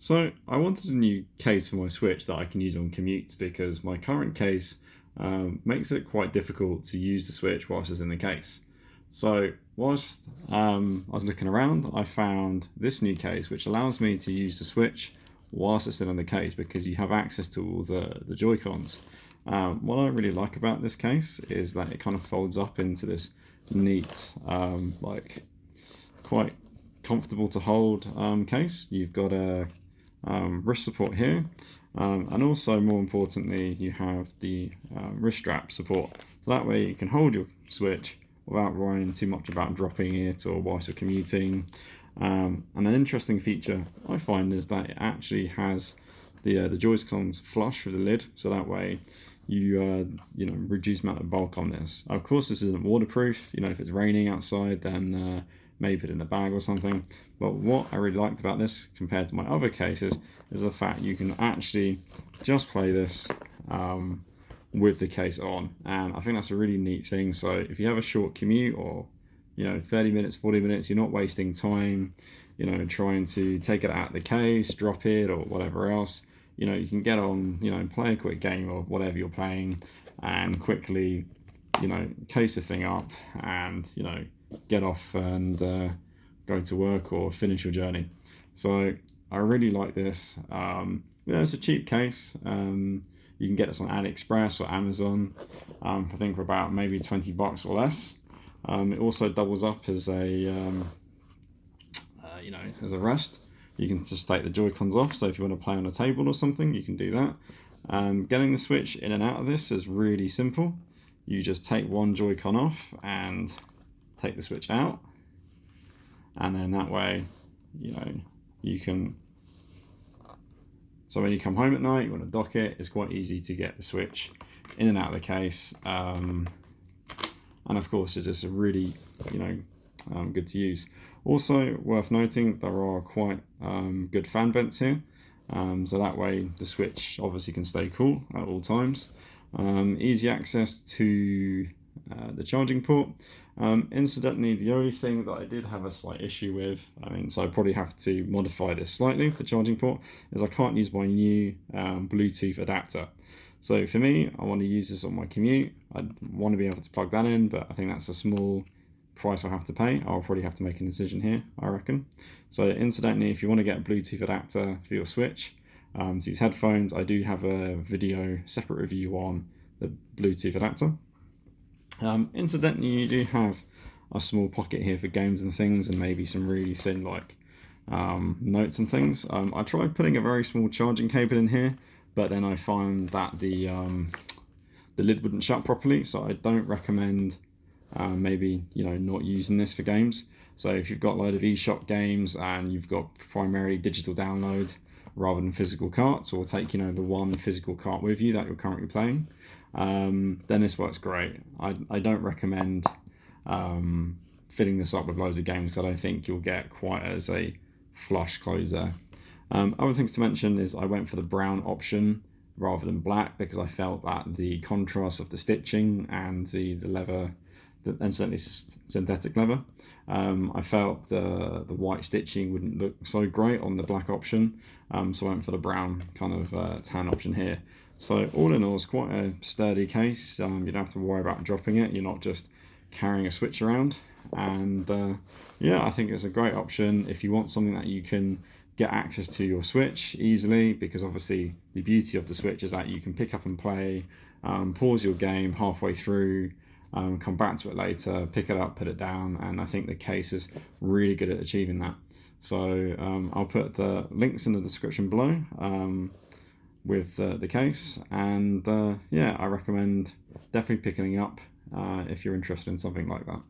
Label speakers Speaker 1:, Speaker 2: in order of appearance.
Speaker 1: So I wanted a new case for my Switch that I can use on commutes because my current case makes it quite difficult to use the Switch whilst it's in the case. So whilst I was looking around, I found this new case which allows me to use the Switch whilst it's still in the case because you have access to all the Joy-Cons. What I really like about this case is that it kind of folds up into this neat, quite comfortable to hold case. You've got a wrist support here, and also more importantly you have the wrist strap support, so that way you can hold your Switch without worrying too much about dropping it or whilst you're commuting. And an interesting feature I find is that it actually has the Joy-Cons flush with the lid, so that way you reduce amount of bulk on this. Of course this isn't waterproof, if it's raining outside then maybe put it in a bag or something. But what I really liked about this compared to my other cases is the fact you can actually just play this with the case on, and I think that's a really neat thing. So if you have a short commute or 30 minutes, 40 minutes, you're not wasting time trying to take it out of the case, drop it or whatever else. You can get on, play a quick game of whatever you're playing and quickly case the thing up and get off and go to work or finish your journey. So I really like this. It's a cheap case. You can get this on AliExpress or Amazon, I think for about maybe $20 or less. It also doubles up as a as a rest. You can just take the Joy-Cons off, so if you want to play on a table or something you can do that. Getting the Switch in and out of this is really simple. You just take one Joy-Con off and take the Switch out, and then that way you can, so when you come home at night you want to dock it, it's quite easy to get the Switch in and out of the case, and of course it's just a really good to use. Also worth noting, there are quite good fan vents here, so that way the Switch obviously can stay cool at all times. Easy access to the charging port. Incidentally, the only thing that I did have a slight issue with, so I probably have to modify this slightly, the charging port, is I can't use my new Bluetooth adapter. So for me, I want to use this on my commute. I want to be able to plug that in, but I think that's a small price I'll have to pay. I'll probably have to make a decision here, I reckon. So incidentally, if you want to get a Bluetooth adapter for your Switch, to use headphones, I do have a video separate review on the Bluetooth adapter. Incidentally, you do have a small pocket here for games and things, and maybe some really thin notes and things. I tried putting a very small charging cable in here, but then I found that the lid wouldn't shut properly, so I don't recommend maybe not using this for games. So if you've got a load of eShop games and you've got primarily digital download rather than physical carts, or take the one physical cart with you that you're currently playing, then this works great. I don't recommend filling this up with loads of games because I don't think you'll get quite as a flush close there. Other things to mention is I went for the brown option rather than black because I felt that the contrast of the stitching and the leather, and certainly synthetic leather, I felt the white stitching wouldn't look so great on the black option, so I went for the brown kind of tan option here. So all in all, it's quite a sturdy case. You don't have to worry about dropping it. You're not just carrying a Switch around, and I think it's a great option if you want something that you can get access to your Switch easily, because obviously the beauty of the Switch is that you can pick up and play, pause your game halfway through, come back to it later, pick it up, put it down, and I think the case is really good at achieving that. So I'll put the links in the description below with the case, and I recommend definitely picking it up if you're interested in something like that.